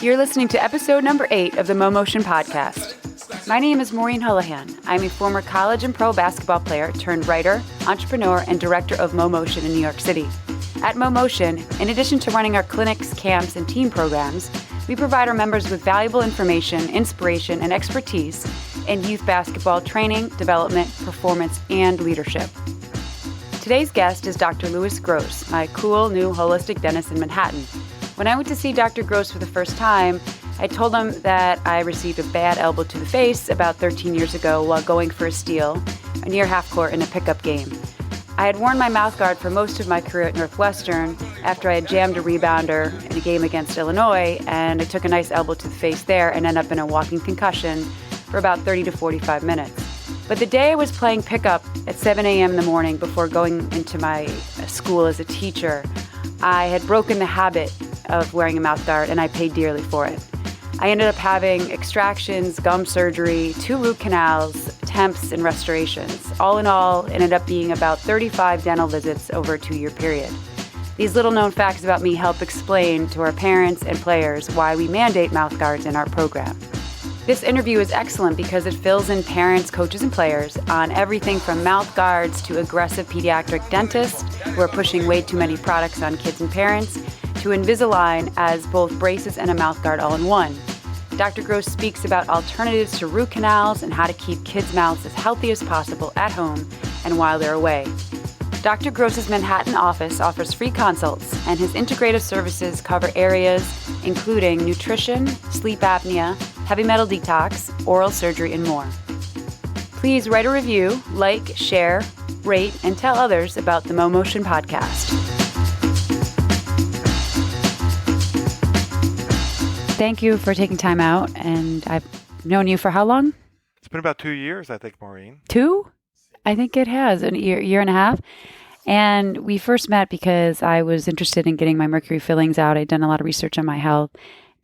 You're listening to episode number 8 of the MoMotion podcast. My name is Maureen. I'm a former college and pro basketball player turned writer, entrepreneur, and director of MoMotion in New York City. At MoMotion, in addition to running our clinics, camps, and team programs, we provide our members with valuable information, inspiration, and expertise in youth basketball training, development, performance, and leadership. Today's guest is Dr. Louis Gross, my cool new holistic dentist in Manhattan. When I went to see Dr. Gross for the first time, I told him that I received a bad elbow to the face about 13 years ago while going for a steal near half court in a pickup game. I had worn my mouthguard for most of my career at Northwestern after I had jammed a rebounder in a game against Illinois, and I took a nice elbow to the face there and ended up in a walking concussion for about 30 to 45 minutes. But the day I was playing pickup at 7 a.m. in the morning before going into my school as a teacher, I had broken the habit of wearing a mouthguard, and I paid dearly for it. I ended up having extractions, gum surgery, 2 root canals, temps, and restorations. All in all, it ended up being about 35 dental visits over a 2-year period. These little-known facts about me help explain to our parents and players why we mandate mouthguards in our program. This interview is excellent because it fills in parents, coaches, and players on everything from mouth guards to aggressive pediatric dentists who are pushing way too many products on kids and parents, to Invisalign as both braces and a mouth guard all in one. Dr. Gross speaks about alternatives to root canals and how to keep kids' mouths as healthy as possible at home and while they're away. Dr. Gross's Manhattan office offers free consults, and his integrative services cover areas including nutrition, sleep apnea, heavy metal detox, oral surgery, and more. Please write a review, like, share, rate, and tell others about the MoMotion podcast. Thank you for taking time out, and I've known you for how long? It's been about 2 years, I think, Maureen. 2? I think it has, a year and a half. And we first met because I was interested in getting my mercury fillings out. I'd done a lot of research on my health.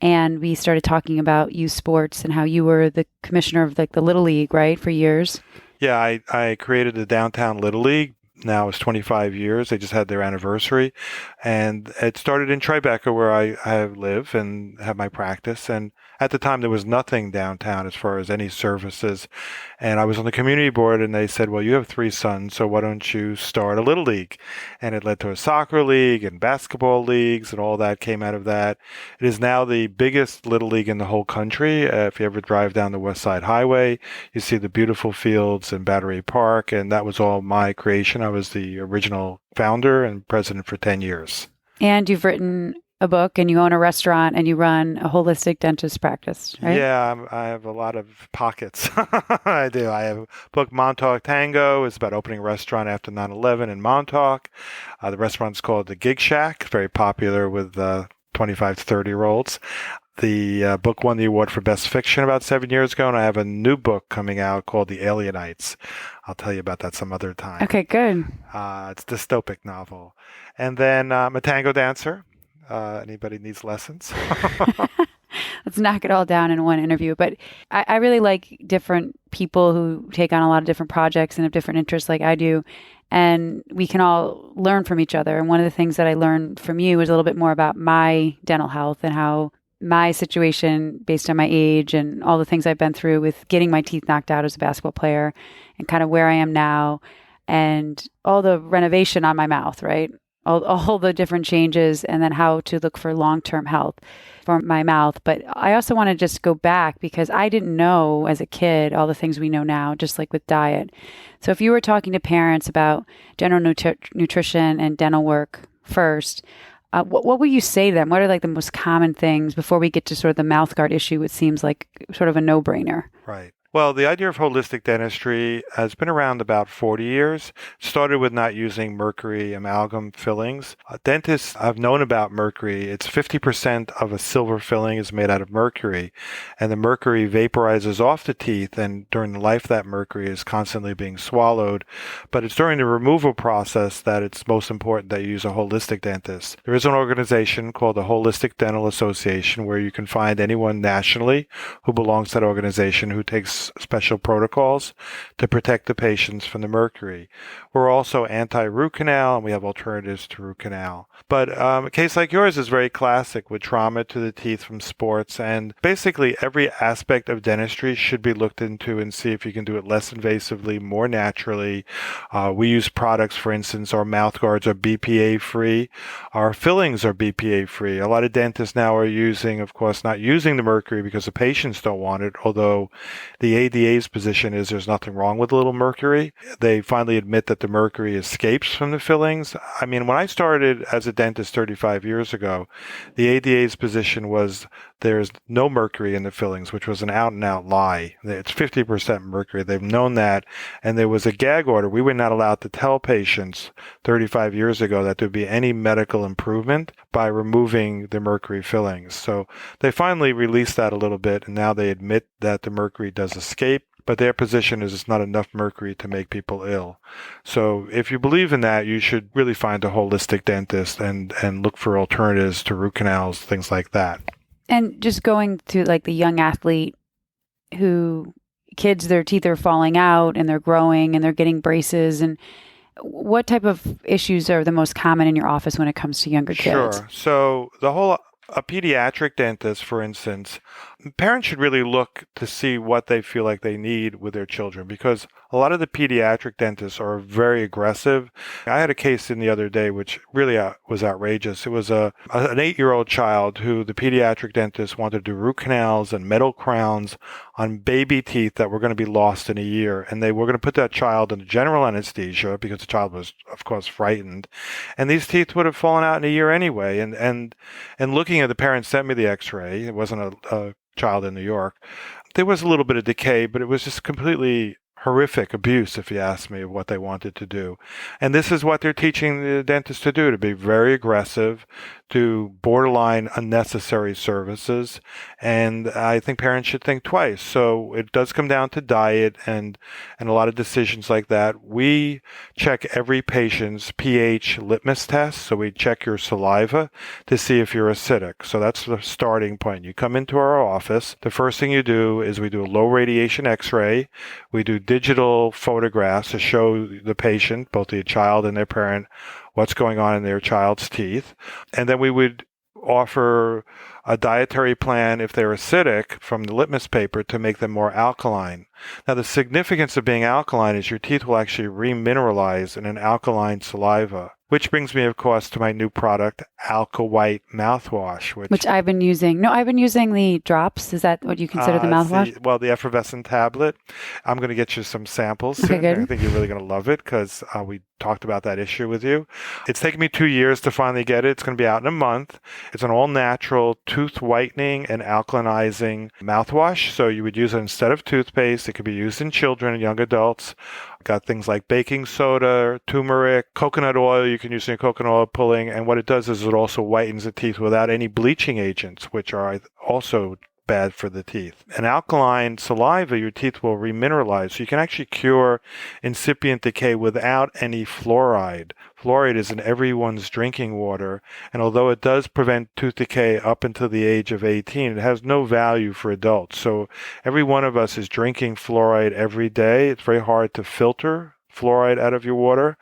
And we started talking about youth sports and how you were the commissioner of the Little League, right, for years? Yeah, I created the Downtown Little League. Now it's 25 years. They just had their anniversary. And it started in Tribeca, where I live and have my practice. And at the time, there was nothing downtown as far as any services. And I was on the community board, and they said, well, you have 3 sons, so why don't you start a Little League? And it led to a soccer league and basketball leagues, and all that came out of that. It is now the biggest Little League in the whole country. If you ever drive down the West Side Highway, you see the beautiful fields in Battery Park, and that was all my creation. I was the original founder and president for 10 years. And you've written a book, and you own a restaurant, and you run a holistic dentist practice, right? Yeah, I have a lot of pockets. I do. I have a book, Montauk Tango. It's about opening a restaurant after 9/11 in Montauk. The restaurant's called The Gig Shack. It's very popular with 25 to 30-year-olds. The book won the award for Best Fiction about 7 years ago, and I have a new book coming out called The Alienites. I'll tell you about that some other time. Okay, good. It's a dystopic novel. And then I'm a tango dancer. Anybody needs lessons? Let's knock it all down in one interview. But I really like different people who take on a lot of different projects and have different interests like I do. And we can all learn from each other. And one of the things that I learned from you is a little bit more about my dental health and how my situation based on my age and all the things I've been through with getting my teeth knocked out as a basketball player and kind of where I am now and all the renovation on my mouth, right? All the different changes and then how to look for long-term health for my mouth. But I also want to just go back because I didn't know as a kid all the things we know now, just like with diet. So if you were talking to parents about general nutrition and dental work first, what would you say to them? What are like the most common things before we get to sort of the mouth guard issue, which seems like sort of a no-brainer? Right. Well, the idea of holistic dentistry has been around about 40 years. It started with not using mercury amalgam fillings. Dentists have known about mercury. It's 50% of a silver filling is made out of mercury, and the mercury vaporizes off the teeth, and during the life that mercury is constantly being swallowed. But it's during the removal process that it's most important that you use a holistic dentist. There is an organization called the Holistic Dental Association where you can find anyone nationally who belongs to that organization who takes special protocols to protect the patients from the mercury. We're also anti-root canal, and we have alternatives to root canal. But a case like yours is very classic with trauma to the teeth from sports, and basically every aspect of dentistry should be looked into and see if you can do it less invasively, more naturally. We use products, for instance, our mouth guards are BPA-free. Our fillings are BPA-free. A lot of dentists now are using, of course, not using the mercury because the patients don't want it, although the ADA's position is there's nothing wrong with a little mercury. They finally admit that the mercury escapes from the fillings. I mean, when I started as a dentist 35 years ago, the ADA's position was there's no mercury in the fillings, which was an out-and-out lie. It's 50% mercury. They've known that. And there was a gag order. We were not allowed to tell patients 35 years ago that there'd be any medical improvement by removing the mercury fillings. So they finally released that a little bit, and now they admit that the mercury does escape. But their position is it's not enough mercury to make people ill. So if you believe in that, you should really find a holistic dentist and look for alternatives to root canals, things like that. And just going to like the young athlete who kids, their teeth are falling out and they're growing and they're getting braces. And what type of issues are the most common in your office when it comes to younger kids? Sure. So a pediatric dentist, for instance, parents should really look to see what they feel like they need with their children, because a lot of the pediatric dentists are very aggressive. I had a case in the other day which really was outrageous. It was an 8-year-old child who the pediatric dentist wanted to do root canals and metal crowns on baby teeth that were going to be lost in a year. And they were going to put that child in general anesthesia because the child was, of course, frightened. And these teeth would have fallen out in a year anyway. And looking at the parents sent me the x-ray. It wasn't a child in New York. There was a little bit of decay, but it was just completely horrific abuse, if you ask me, of what they wanted to do. And this is what they're teaching the dentist to do, to be very aggressive, to borderline unnecessary services. And I think parents should think twice. So it does come down to diet and a lot of decisions like that. We check every patient's pH litmus test. So we check your saliva to see if you're acidic. So that's the starting point. You come into our office. The first thing you do is we do a low radiation x-ray. We do digital photographs to show the patient, both the child and their parent, what's going on in their child's teeth. And then we would offer a dietary plan if they're acidic from the litmus paper to make them more alkaline. Now, the significance of being alkaline is your teeth will actually remineralize in an alkaline saliva, which brings me, of course, to my new product, Alka White mouthwash. Which I've been using. No, I've been using the drops. Is that what you consider the mouthwash? The effervescent tablet. I'm going to get you some samples soon. Okay, good. I think you're really going to love it because we talked about that issue with you. It's taken me 2 years to finally get it. It's going to be out in a month. It's an all-natural tooth whitening and alkalinizing mouthwash. So you would use it instead of toothpaste. It could be used in children and young adults. Got things like baking soda, turmeric, coconut oil you can use in your coconut oil pulling. And what it does is it also whitens the teeth without any bleaching agents, which are also bad for the teeth. An alkaline saliva, your teeth will remineralize. So you can actually cure incipient decay without any fluoride. Fluoride is in everyone's drinking water, and although it does prevent tooth decay up until the age of 18, it has no value for adults. So every one of us is drinking fluoride every day. It's very hard to filter fluoride out of your water.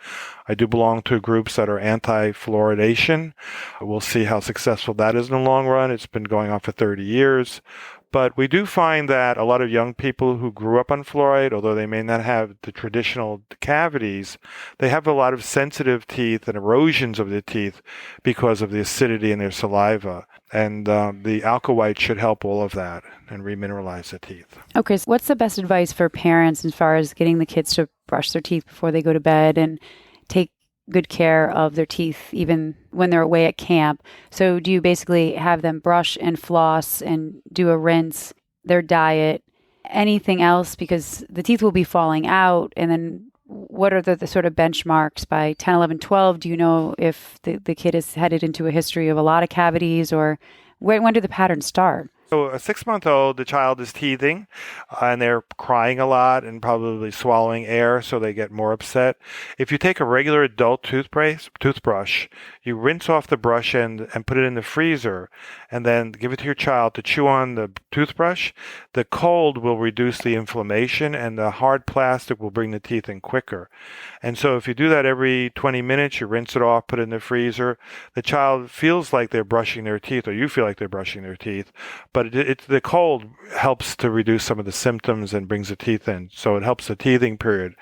I do belong to groups that are anti-fluoridation. We'll see how successful that is in the long run. It's been going on for 30 years. But we do find that a lot of young people who grew up on fluoride, although they may not have the traditional cavities, they have a lot of sensitive teeth and erosions of the teeth because of the acidity in their saliva. And the Alka White should help all of that and remineralize the teeth. Okay, so what's the best advice for parents as far as getting the kids to brush their teeth before they go to bed and take good care of their teeth even when they're away at camp? So do you basically have them brush and floss and do a rinse, their diet, anything else? Because the teeth will be falling out. And then what are the sort of benchmarks by 10, 11, 12? Do you know if the kid is headed into a history of a lot of cavities, or when do the patterns start? So a 6-month-old, the child is teething and they're crying a lot and probably swallowing air, so they get more upset. If you take a regular adult toothbrush, you rinse off the brush end and put it in the freezer and then give it to your child to chew on the toothbrush, the cold will reduce the inflammation and the hard plastic will bring the teeth in quicker. And so if you do that every 20 minutes, you rinse it off, put it in the freezer, the child feels like they're brushing their teeth, or you feel like they're brushing their teeth, but the cold helps to reduce some of the symptoms and brings the teeth in. So it helps the teething period.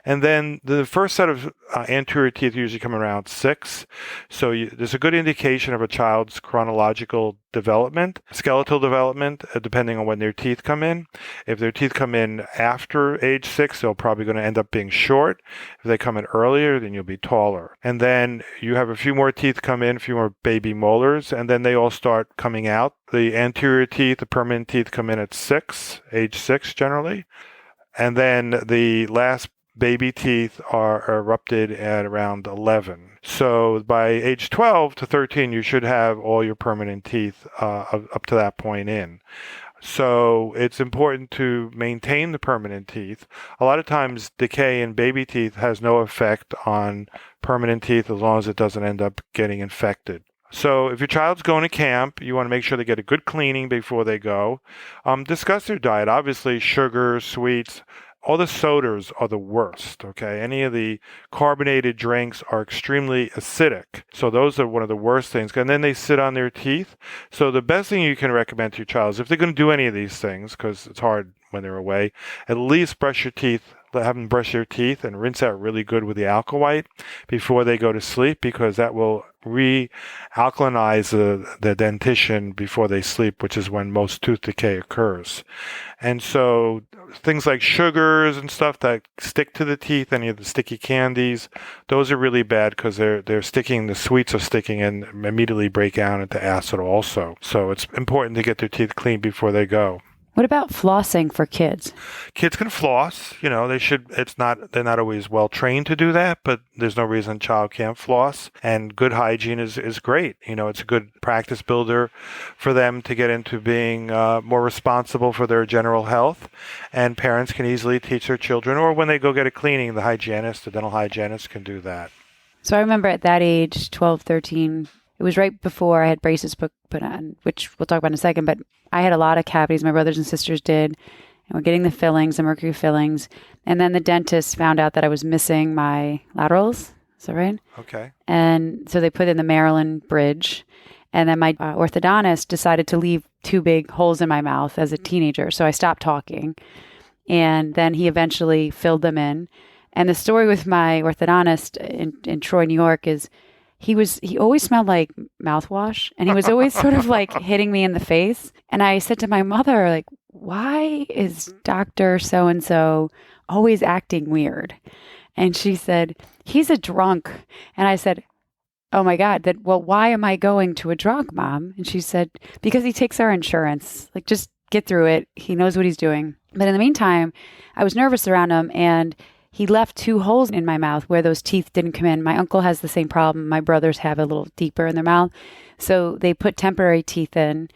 And then the first set of anterior teeth usually come around 6. So there's a good indication of a child's chronological development, skeletal development, depending on when their teeth come in. If their teeth come in after age 6, they're probably going to end up being short. If they come in earlier, then you'll be taller. And then you have a few more teeth come in, a few more baby molars, and then they all start coming out. The anterior teeth, the permanent teeth come in at 6, age 6 generally. And then the last baby teeth are erupted at around 11. So by age 12 to 13, you should have all your permanent teeth up to that point in. So it's important to maintain the permanent teeth. A lot of times decay in baby teeth has no effect on permanent teeth as long as it doesn't end up getting infected. So if your child's going to camp, you want to make sure they get a good cleaning before they go. Discuss their diet. Obviously, sugar, sweets, all the sodas are the worst, okay? Any of the carbonated drinks are extremely acidic. So those are one of the worst things. And then they sit on their teeth. So the best thing you can recommend to your child is if they're going to do any of these things, because it's hard when they're away, at least brush your teeth, have them brush their teeth and rinse out really good with the Alka-White before they go to sleep, because that will re-alkalinize the dentition before they sleep, which is when most tooth decay occurs. And so things like sugars and stuff that stick to the teeth, any of the sticky candies, those are really bad because they're sticking, the sweets are sticking and immediately break down into acid also. So it's important to get their teeth clean before they go. What about flossing for kids? Kids can floss, they should, they're not always well trained to do that, but there's no reason a child can't floss. And good hygiene is great. It's a good practice builder for them to get into being more responsible for their general health. And parents can easily teach their children, or when they go get a cleaning, the dental hygienist can do that. So I remember at that age, 12, 13, it was right before I had braces put on, which we'll talk about in a second, but I had a lot of cavities. My brothers and sisters did. And we're getting the fillings, the mercury fillings. And then the dentist found out that I was missing my laterals. Is that right? Okay. And so they put in the Maryland bridge. And then my orthodontist decided to leave 2 big holes in my mouth as a teenager. So I stopped talking. And then he eventually filled them in. And the story with my orthodontist in Troy, New York is he always smelled like mouthwash, and he was always sort of like hitting me in the face. And I said to my mother, like, why is Dr. So-and-so always acting weird? And she said, he's a drunk. And I said, oh my God, well, why am I going to a drunk, Mom? And she said, because he takes our insurance. Like, just get through it. He knows what he's doing. But in the meantime, I was nervous around him, and he left 2 holes in my mouth where those teeth didn't come in. My uncle has the same problem. My brothers have a little deeper in their mouth. So they put temporary teeth in.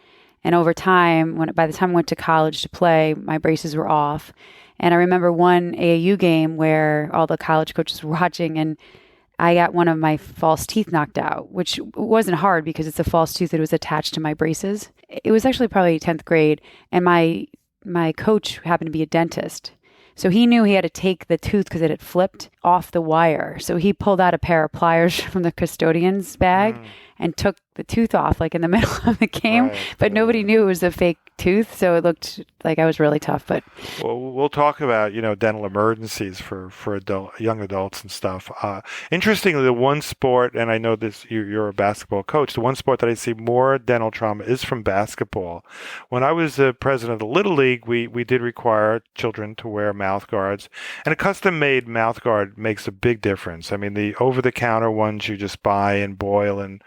And over time, by the time I went to college to play, my braces were off. And I remember one AAU game where all the college coaches were watching, and I got one of my false teeth knocked out, which wasn't hard because it's a false tooth that was attached to my braces. It was actually probably 10th grade. And my coach happened to be a dentist. So he knew he had to take the tooth because it had flipped off the wire. So he pulled out a pair of pliers from the custodian's bag and took the tooth off like in the middle of the game. Right. But nobody knew it was a fake tooth. So it looked like I was really tough. But we'll talk about, dental emergencies for young adults and stuff. Interestingly, the one sport, and I know this, you're a basketball coach, the one sport that I see more dental trauma is from basketball. When I was the president of the Little League, we did require children to wear mouth guards, and a custom-made mouth guard makes a big difference. I mean, the over-the-counter ones you just buy and boil, and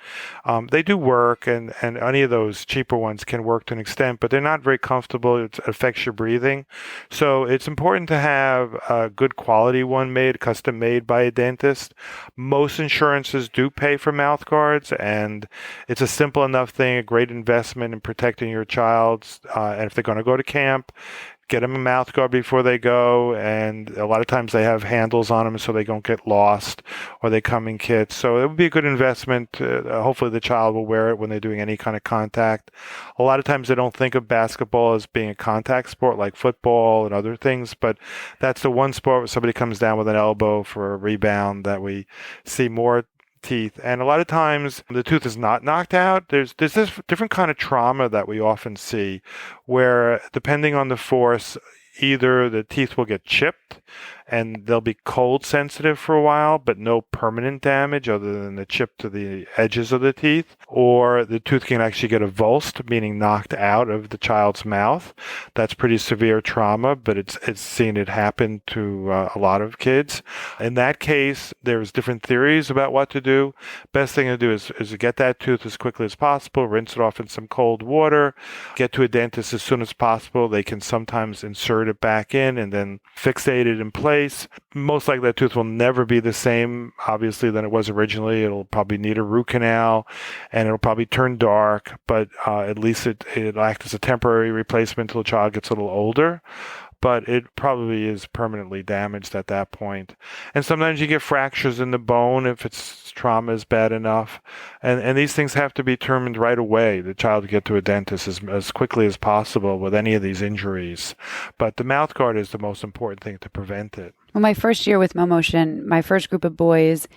they do work, and any of those cheaper ones can work to an extent, but they're not very comfortable. affects your breathing. So it's important to have a good quality one made, custom made by a dentist. Most insurances do pay for mouth guards, and it's a simple enough thing, a great investment in protecting your child. And if they're going to go to camp, get them a mouth guard before they go, and a lot of times they have handles on them so they don't get lost, or they come in kits. So it would be a good investment. Hopefully the child will wear it when they're doing any kind of contact. A lot of times they don't think of basketball as being a contact sport like football and other ththings, but that's the one sport where somebody comes down with an elbow for a rebound that we see more teeth. And a lot of times the tooth is not knocked out. There's this different kind of trauma that we often see where, depending on the force, either the teeth will get chipped and they'll be cold sensitive for a while, but no permanent damage other than the chip to the edges of the teeth, or the tooth can actually get avulsed, meaning knocked out of the child's mouth. That's pretty severe trauma, but it's seen it happen to a lot of kids. In that case, there's different theories about what to do. Best thing to do is to get that tooth as quickly as possible, rinse it off in some cold water, get to a dentist as soon as possible. They can sometimes insert it back in and then fixate it in place. Most likely that tooth will never be the same, obviously, than it was originally. It'll probably need a root canal and it'll probably turn dark, but at least it'll act as a temporary replacement until the child gets a little older. But it probably is permanently damaged at that point. And sometimes you get fractures in the bone if its trauma is bad enough. And these things have to be determined right away. The child to get to a dentist as quickly as possible with any of these injuries. But the mouth guard is the most important thing to prevent it. Well, my first year with MoMotion, my first group of boys,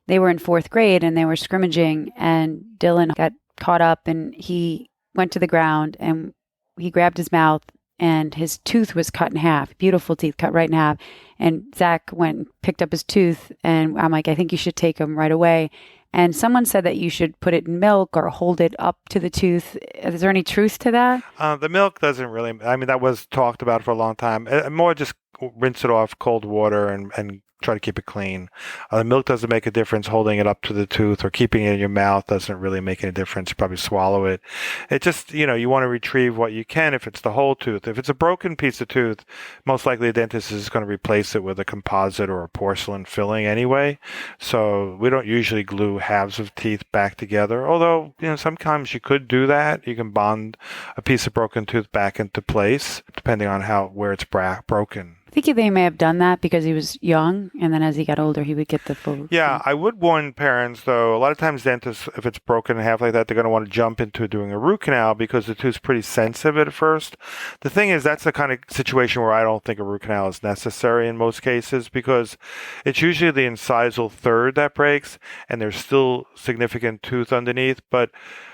they were in 4th grade and they were scrimmaging, and Dylan got caught up and he went to the ground and he grabbed his mouth and his tooth was cut in half. Beautiful teeth cut right in half. And Zach went and picked up his tooth, and I'm like, I think you should take him right away. And someone said that you should put it in milk or hold it up to the tooth. Is there any truth to that? The milk doesn't really, that was talked about for a long time. More just rinse it off cold water and try to keep it clean. The milk doesn't make a difference. Holding it up to the tooth or keeping it in your mouth doesn't really make any difference. You probably swallow it. It just, you want to retrieve what you can if it's the whole tooth. If it's a broken piece of tooth, most likely a dentist is going to replace it with a composite or a porcelain filling anyway. So we don't usually glue halves of teeth back together. Although, sometimes you could do that. You can bond a piece of broken tooth back into place, depending on where it's broken. I think they may have done that because he was young, and then as he got older, he would get the full. Yeah, I would warn parents, though. A lot of times dentists, if it's broken in half like that, they're going to want to jump into doing a root canal because the tooth's pretty sensitive at first. The thing is, that's the kind of situation where I don't think a root canal is necessary in most cases, because it's usually the incisal third that breaks, and there's still significant tooth underneath. But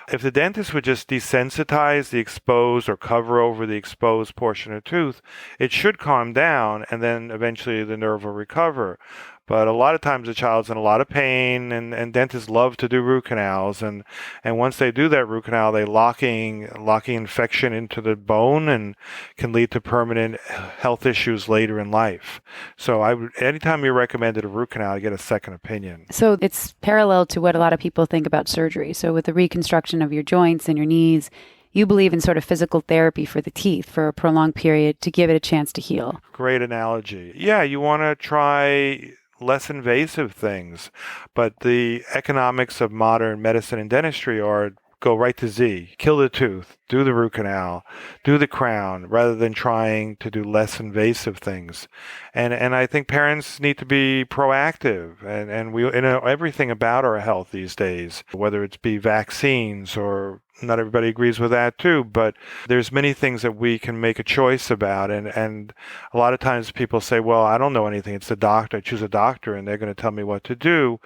if the dentist would just desensitize the exposed or cover over the exposed portion of tooth, it should calm down, and then eventually the nerve will recover. But a lot of times the child's in a lot of pain, and dentists love to do root canals. And once they do that root canal, they locking infection into the bone and can lead to permanent health issues later in life. So anytime you recommended a root canal, you get a second opinion. So it's parallel to what a lot of people think about surgery. So with the reconstruction of your joints and your knees, you believe in sort of physical therapy for the teeth for a prolonged period to give it a chance to heal. Great analogy. Yeah, you want to try less invasive things, but the economics of modern medicine and dentistry are go right to Z, kill the tooth, do the root canal, do the crown, rather than trying to do less invasive things. And I think parents need to be proactive, and we know everything about our health these days, whether it's be vaccines, or not everybody agrees with that too, but there's many things that we can make a choice about. And a lot of times people say, well, I don't know anything. It's the doctor. I choose a doctor and they're going to tell me what to do.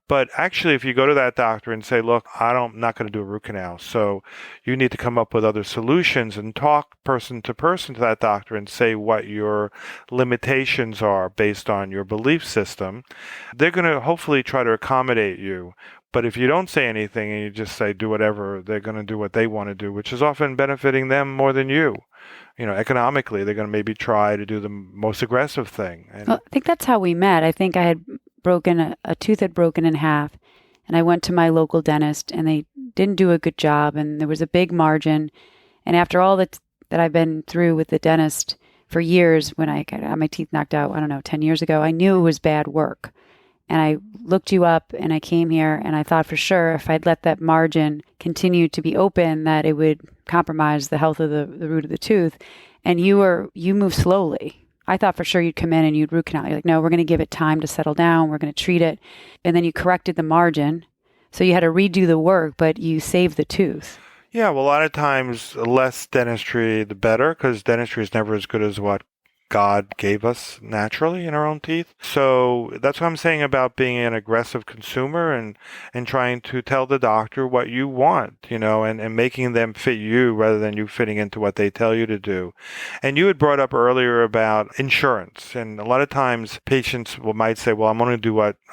But actually, if you go to that doctor and say, look, I'm not going to do a root canal, so you need to come up with other solutions, and talk person to that doctor and say what your limitations are based on your belief system, they're going to hopefully try to accommodate you. But if you don't say anything and you just say do whatever, they're going to do what they want to do, which is often benefiting them more than you. Economically, they're going to maybe try to do the most aggressive thing. Well, I think that's how we met. I think I had a tooth had broken in half, and I went to my local dentist, and they didn't do a good job, and there was a big margin. And after all the that I've been through with the dentist for years. When I got my teeth knocked out, 10 years ago, I knew it was bad work. And I looked you up and I came here and I thought for sure if I'd let that margin continue to be open, that it would compromise the health of the root of the tooth. And you move slowly. I thought for sure you'd come in and you'd root canal. You're like, no, we're going to give it time to settle down. We're going to treat it. And then you corrected the margin. So you had to redo the work, but you saved the tooth. Yeah, well, a lot of times less dentistry, the better, because dentistry is never as good as what God gave us naturally in our own teeth. So that's what I'm saying about being an aggressive consumer and trying to tell the doctor what you want, and making them fit you rather than you fitting into what they tell you to do. And you had brought up earlier about insurance. And a lot of times patients might say, well, I'm going to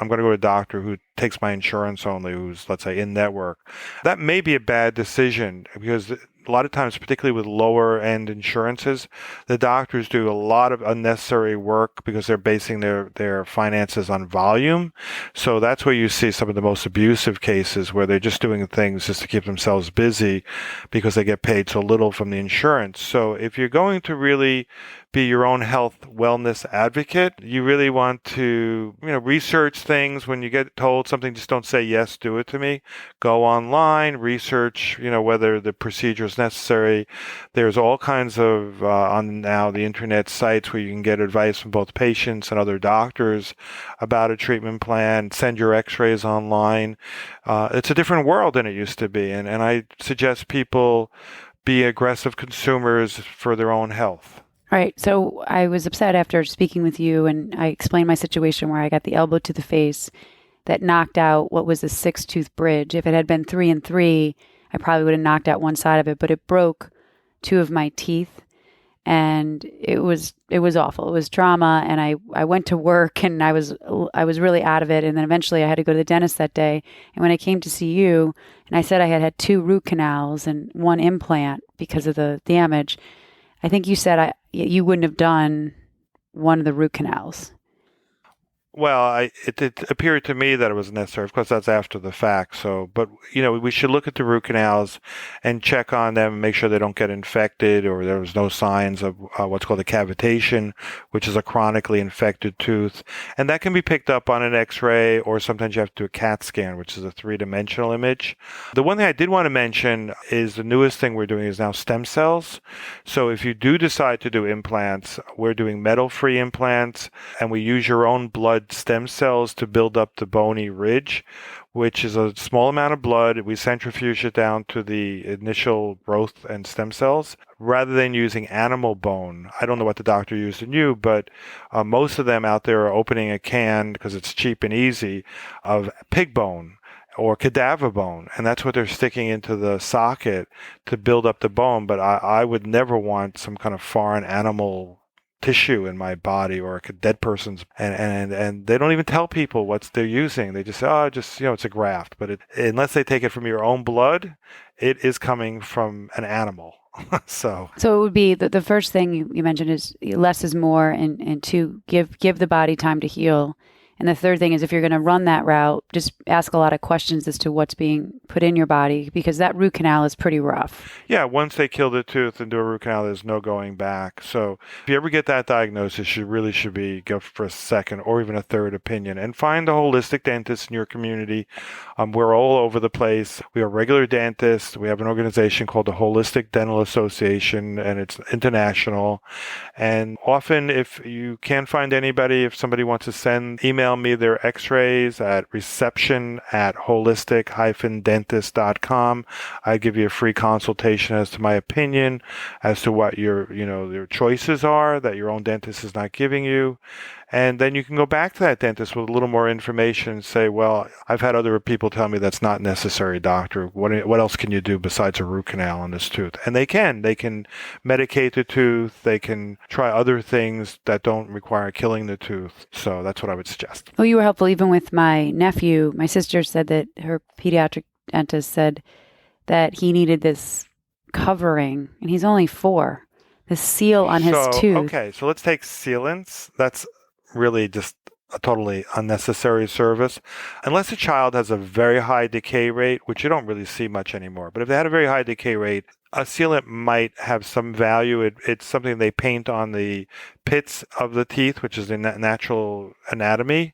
go to a doctor who takes my insurance only, who's, let's say, in network. That may be a bad decision because a lot of times, particularly with lower end insurances, the doctors do a lot of unnecessary work because they're basing their finances on volume. So that's where you see some of the most abusive cases where they're just doing things just to keep themselves busy because they get paid so little from the insurance. So if you're going to really be your own health wellness advocate, you really want to, research things. When you get told something, just don't say, yes, do it to me. Go online, research, whether the procedure is necessary. There's all kinds of, on now the internet sites where you can get advice from both patients and other doctors about a treatment plan, send your x-rays online. It's a different world than it used to be. And I suggest people be aggressive consumers for their own health. Right. So I was upset after speaking with you, and I explained my situation where I got the elbow to the face that knocked out what was a 6-tooth bridge. If it had been 3 and 3, I probably would have knocked out one side of it, but it broke 2 of my teeth, and it was awful. It was trauma, and I went to work, and I was really out of it. And then eventually I had to go to the dentist that day. And when I came to see you, and I said I had 2 root canals and 1 implant because of the damage, I think you said you wouldn't have done one of the root canals. Well, it appeared to me that it was necessary. Of course, that's after the fact. So, but we should look at the root canals and check on them and make sure they don't get infected or there was no signs of what's called a cavitation, which is a chronically infected tooth, and that can be picked up on an X-ray, or sometimes you have to do a CAT scan, which is a 3-dimensional image. The one thing I did want to mention is the newest thing we're doing is now stem cells. So, if you do decide to do implants, we're doing metal-free implants, and we use your own blood stem cells to build up the bony ridge, which is a small amount of blood. We centrifuge it down to the initial growth and stem cells rather than using animal bone. I don't know what the doctor used in you, but most of them out there are opening a can, because it's cheap and easy, of pig bone or cadaver bone, and that's what they're sticking into the socket to build up the bone. But I would never want some kind of foreign animal tissue in my body or a dead person's, and they don't even tell people what they're using. They just say, it's a graft. But unless they take it from your own blood, it is coming from an animal. So it would be the first thing you mentioned is less is more, and to give the body time to heal. And the third thing is, if you're going to run that route, just ask a lot of questions as to what's being put in your body, because that root canal is pretty rough. Yeah, once they kill the tooth and do a root canal, there's no going back. So if you ever get that diagnosis, you really should go for a second or even a third opinion, and find a holistic dentist in your community. We're all over the place. We are regular dentists. We have an organization called the Holistic Dental Association, and it's international. And often, if you can't find anybody, if somebody wants to email me their x-rays at reception@holistic-dentist.com. I give you a free consultation as to my opinion as to what your choices are that your own dentist is not giving you. And then you can go back to that dentist with a little more information and say, well, I've had other people tell me that's not necessary, doctor. What else can you do besides a root canal on this tooth? And they can medicate the tooth. They can try other things that don't require killing the tooth. So that's what I would suggest. Well, you were helpful even with my nephew. My sister said that her pediatric dentist said that he needed this covering, and he's only 4. The seal on his tooth. Okay, so let's take sealants. That's really just a totally unnecessary service. Unless a child has a very high decay rate, which you don't really see much anymore. But if they had a very high decay rate, A sealant might have some value. It's something they paint on the pits of the teeth, which is the natural anatomy,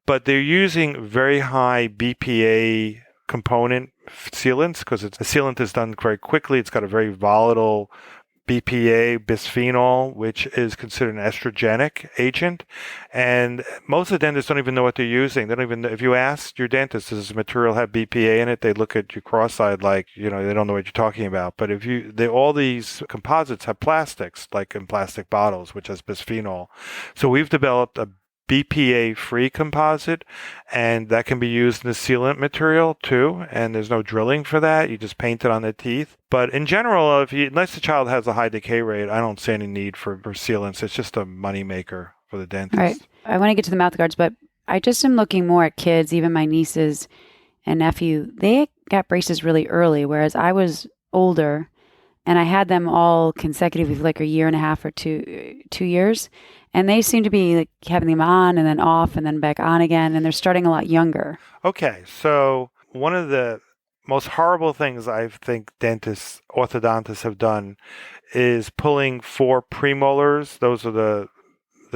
but they're using very high BPA component sealants because the sealant is done very quickly. It's got a very volatile BPA, bisphenol, which is considered an estrogenic agent. And most of the dentists don't even know what they're using. They don't even, if you ask your dentist, does this material have BPA in it? They look at you cross-eyed like, they don't know what you're talking about. But all these composites have plastics, like in plastic bottles, which has bisphenol. So we've developed a BPA-free composite, and that can be used in the sealant material too, and there's no drilling for that. You just paint it on the teeth. But in general, unless the child has a high decay rate, I don't see any need for sealants. It's just a money maker for the dentist. All right. I want to get to the mouth guards, but I just am looking more at kids, even my nieces and nephew. They got braces really early, whereas I was older, and I had them all consecutively for like a year and a half or 2 years. And they seem to be like having them on and then off and then back on again. And they're starting a lot younger. Okay. So one of the most horrible things I think dentists, orthodontists have done is pulling 4 premolars. Those are the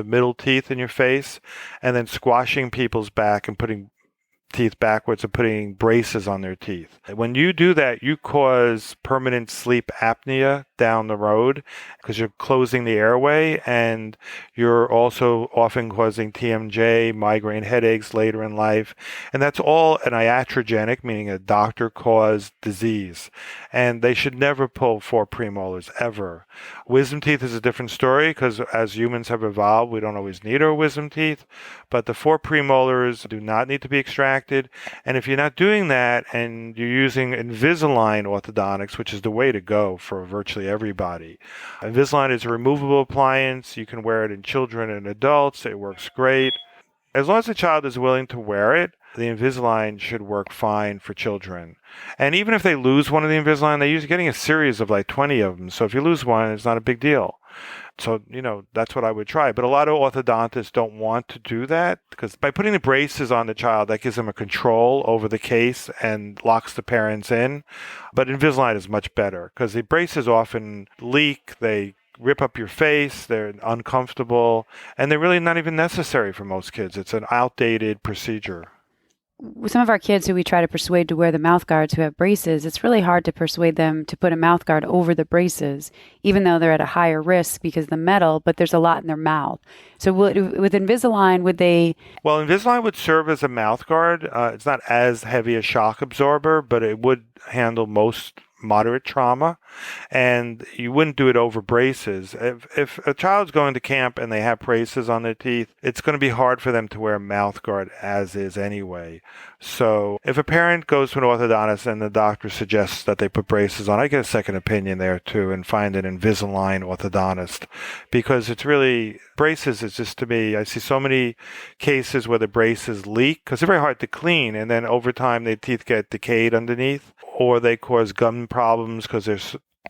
middle teeth in your face, and then squashing people's back and putting teeth backwards and putting braces on their teeth. When you do that, you cause permanent sleep apnea down the road because you're closing the airway, and you're also often causing TMJ, migraine headaches later in life. And that's all an iatrogenic, meaning a doctor-caused disease. And they should never pull 4 premolars, ever. Wisdom teeth is a different story because as humans have evolved, we don't always need our wisdom teeth. But the 4 premolars do not need to be extracted. And if you're not doing that and you're using Invisalign orthodontics, which is the way to go for virtually everybody. Invisalign is a removable appliance. You can wear it in children and adults. It works great. As long as the child is willing to wear it, the Invisalign should work fine for children. And even if they lose one of the Invisalign, they're usually getting a series of like 20 of them. So if you lose one, it's not a big deal. So, that's what I would try. But a lot of orthodontists don't want to do that because by putting the braces on the child, that gives them a control over the case and locks the parents in. But Invisalign is much better because the braces often leak, they rip up your face, they're uncomfortable, and they're really not even necessary for most kids. It's an outdated procedure. With some of our kids who we try to persuade to wear the mouth guards who have braces, it's really hard to persuade them to put a mouth guard over the braces, even though they're at a higher risk because of the metal, but there's a lot in their mouth. So with Invisalign, would they... Well, Invisalign would serve as a mouth guard. It's not as heavy a shock absorber, but it would handle most moderate trauma, and you wouldn't do it over braces. If a child's going to camp and they have braces on their teeth, it's going to be hard for them to wear a mouth guard as is anyway. So if a parent goes to an orthodontist and the doctor suggests that they put braces on, I get a second opinion there too and find an Invisalign orthodontist, because it's really, braces is just, to me, I see so many cases where the braces leak because they're very hard to clean, and then over time their teeth get decayed underneath, or they cause gum problems because they're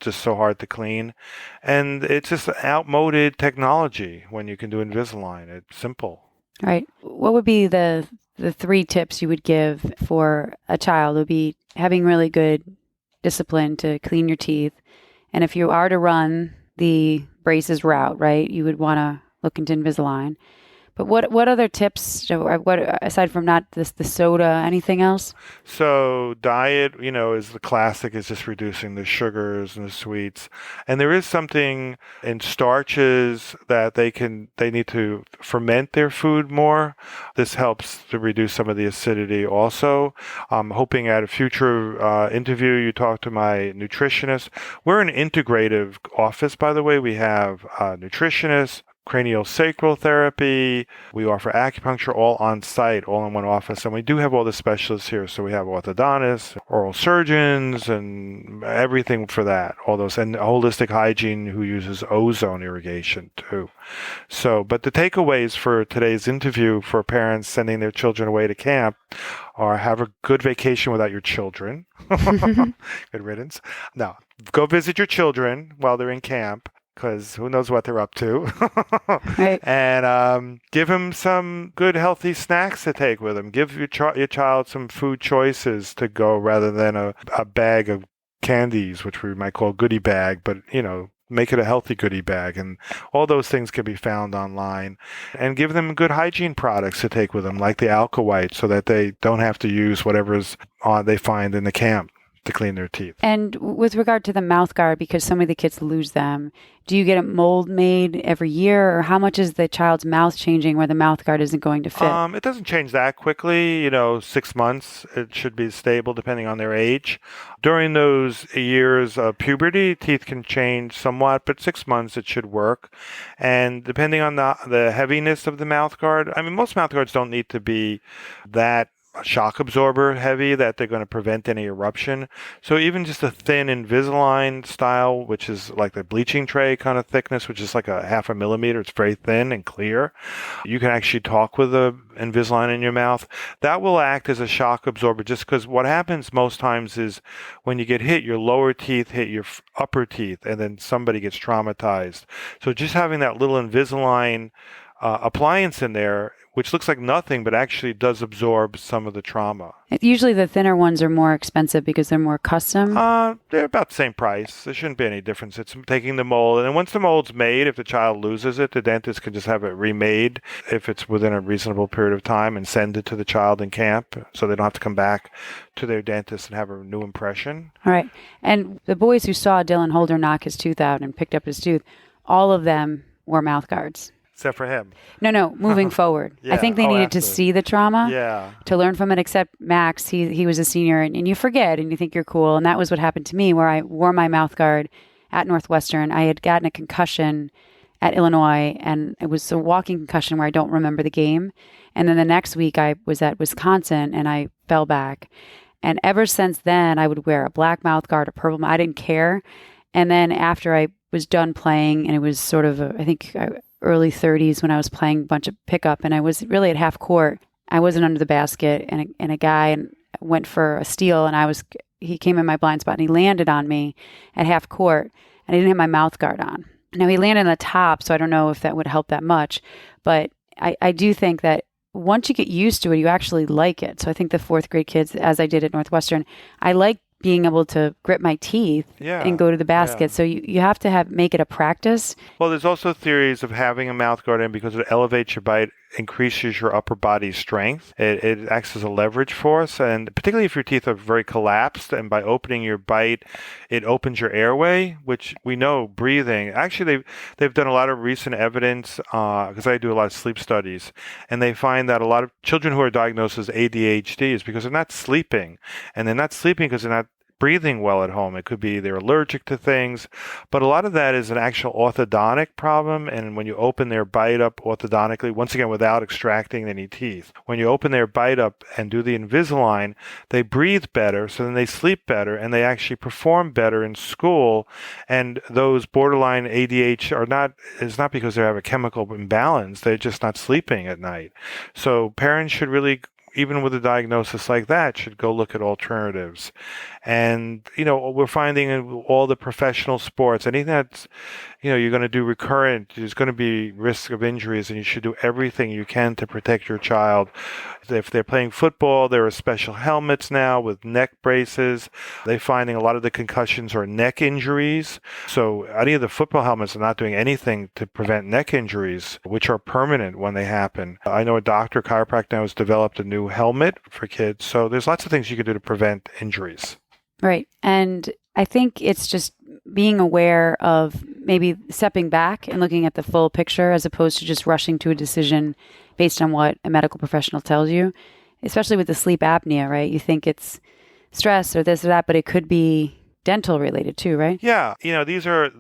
just so hard to clean. And it's just outmoded technology when you can do Invisalign. It's simple. All right. What would be the 3 tips you would give for a child? Would be having really good discipline to clean your teeth. And if you are to run the braces route, right, you would want to look into Invisalign. But what other tips, what aside from not the soda, anything else? So diet, is the classic, is just reducing the sugars and the sweets. And there is something in starches that they need to ferment their food more. This helps to reduce some of the acidity also. I'm hoping at a future interview you talk to my nutritionist. We're an integrative office, by the way. We have nutritionists, craniosacral therapy. We offer acupuncture all on site, all in one office. And we do have all the specialists here. So we have orthodontists, oral surgeons, and everything for that. All those, and holistic hygiene who uses ozone irrigation too. So, but the takeaways for today's interview for parents sending their children away to camp are: have a good vacation without your children. Good riddance. No, go visit your children while they're in camp, because who knows what they're up to. Right. And give them some good, healthy snacks to take with them. Give your child some food choices to go rather than a bag of candies, which we might call goodie bag, but, make it a healthy goodie bag. And all those things can be found online. And give them good hygiene products to take with them, like the Alka-White, so that they don't have to use whatever's they find in the camp to clean their teeth. And with regard to the mouth guard, because so many of the kids lose them, do you get a mold made every year, or how much is the child's mouth changing where the mouth guard isn't going to fit? It doesn't change that quickly. 6 months, it should be stable depending on their age. During those years of puberty, teeth can change somewhat, but 6 months it should work. And depending on the heaviness of the mouth guard, most mouth guards don't need to be that shock absorber heavy that they're going to prevent any eruption. So even just a thin Invisalign style, which is like the bleaching tray kind of thickness, which is like a 0.5 millimeter, it's very thin and clear. You can actually talk with the Invisalign in your mouth. That will act as a shock absorber, just because what happens most times is when you get hit, your lower teeth hit your upper teeth, and then somebody gets traumatized. So just having that little Invisalign appliance in there, which looks like nothing, but actually does absorb some of the trauma. Usually the thinner ones are more expensive because they're more custom. They're about the same price. There shouldn't be any difference. It's taking the mold. And then once the mold's made, if the child loses it, the dentist can just have it remade if it's within a reasonable period of time and send it to the child in camp so they don't have to come back to their dentist and have a new impression. All right. And the boys who saw Dylan Holder knock his tooth out and picked up his tooth, all of them wore mouth guards. Except for him. No, moving forward. Yeah. I think they needed to see the trauma to learn from it, except Max, he was a senior, and you forget, and you think you're cool. And that was what happened to me, where I wore my mouth guard at Northwestern. I had gotten a concussion at Illinois, and it was a walking concussion where I don't remember the game. And then the next week I was at Wisconsin, and I fell back. And ever since then, I would wear a black mouth guard, a purple. I didn't care. And then after I was done playing, and it was sort of, early 30s when I was playing a bunch of pickup, and I was really at half court. I wasn't under the basket, and a guy went for a steal, and he came in my blind spot, and he landed on me at half court, and I didn't have my mouth guard on. Now, he landed on the top, so I don't know if that would help that much, but I do think that once you get used to it, you actually like it. So I think the fourth grade kids, as I did at Northwestern, I like being able to grip my teeth and go to the basket. Yeah. So you have to make it a practice. Well, there's also theories of having a mouth guard in because it elevates your bite, increases your upper body strength. It acts as a leverage force, and particularly if your teeth are very collapsed, and by opening your bite, it opens your airway, which we know breathing. Actually, they've done a lot of recent evidence because I do a lot of sleep studies, and they find that a lot of children who are diagnosed as ADHD is because they're not sleeping, and they're not sleeping because they're not breathing well at home. It could be they're allergic to things, but a lot of that is an actual orthodontic problem. And when you open their bite up orthodontically, once again, without extracting any teeth, when you open their bite up and do the Invisalign, they breathe better, so then they sleep better, and they actually perform better in school. And those borderline ADHD is not because they have a chemical imbalance, they're just not sleeping at night. So parents should really, even with a diagnosis like that, should go look at alternatives. And, we're finding in all the professional sports, anything that's, you're going to do recurrent, there's going to be risk of injuries, and you should do everything you can to protect your child. If they're playing football, there are special helmets now with neck braces. They're finding a lot of the concussions are neck injuries. So any of the football helmets are not doing anything to prevent neck injuries, which are permanent when they happen. I know a chiropractor now has developed a new helmet for kids. So there's lots of things you can do to prevent injuries. Right. And I think it's just being aware of maybe stepping back and looking at the full picture as opposed to just rushing to a decision based on what a medical professional tells you, especially with the sleep apnea, right? You think it's stress or this or that, but it could be dental related too, right? Yeah. These are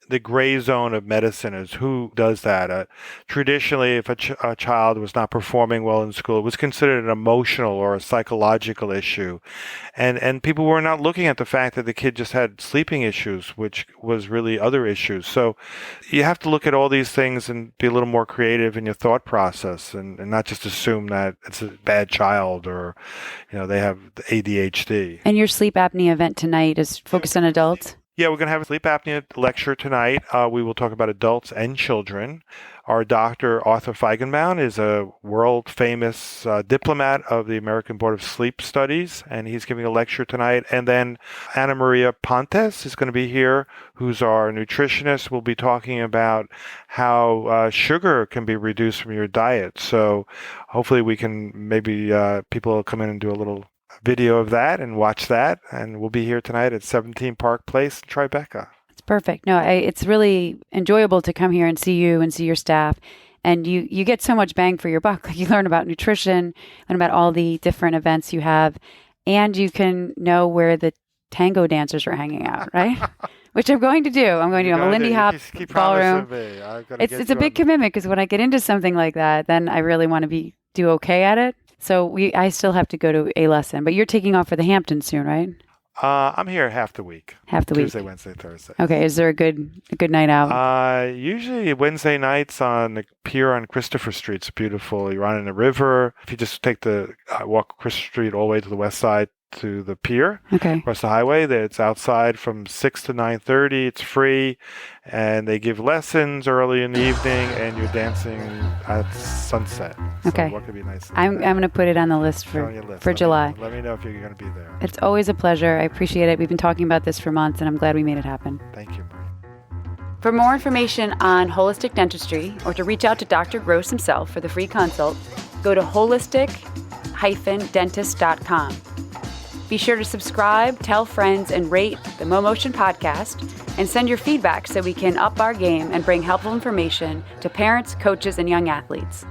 the gray zone of medicine is who does that. Traditionally, if a child was not performing well in school, it was considered an emotional or a psychological issue. And people were not looking at the fact that the kid just had sleeping issues, which was really other issues. So you have to look at all these things and be a little more creative in your thought process and not just assume that it's a bad child or, they have ADHD. And your sleep apnea event tonight is focused on adults? Yeah, we're going to have a sleep apnea lecture tonight. We will talk about adults and children. Our doctor, Arthur Feigenbaum, is a world-famous diplomat of the American Board of Sleep Studies, and he's giving a lecture tonight. And then Ana Maria Pontes is going to be here, who's our nutritionist. We'll be talking about how sugar can be reduced from your diet. So hopefully we can, maybe people will come in and do a little video of that and watch that. And we'll be here tonight at 17 Park Place in Tribeca. It's perfect. No, it's really enjoyable to come here and see you and see your staff. And you get so much bang for your buck. Like, you learn about nutrition, learn about all the different events you have, and you can know where the tango dancers are hanging out, right? Which I'm going to do. I'm a Lindy Hop ballroom. It's a big commitment, because when I get into something like that, then I really want to do okay at it. So I still have to go to a lesson. But you're taking off for the Hamptons soon, right? I'm here half the week. Tuesday, Wednesday, Thursday. Okay. Is there a good night out? Usually Wednesday nights on the pier on Christopher Street. It's beautiful. You're on in the river. If you just take walk Christopher Street all the way to the west side to the pier, across the highway, it's outside from 6 to 9:30. It's free, and they give lessons early in the evening, and you're dancing at sunset. Okay. So what could be nice? I'm going to put it on the list for July. Let me know if you're going to be there. It's always a pleasure. I appreciate it. We've been talking about this for months, and I'm glad we made it happen. Thank you, Maureen. For more information on holistic dentistry, or to reach out to Dr. Gross himself for the free consult, go to holistic-dentist.com. Be sure to subscribe, tell friends, and rate the MoMotion podcast, and send your feedback so we can up our game and bring helpful information to parents, coaches, and young athletes.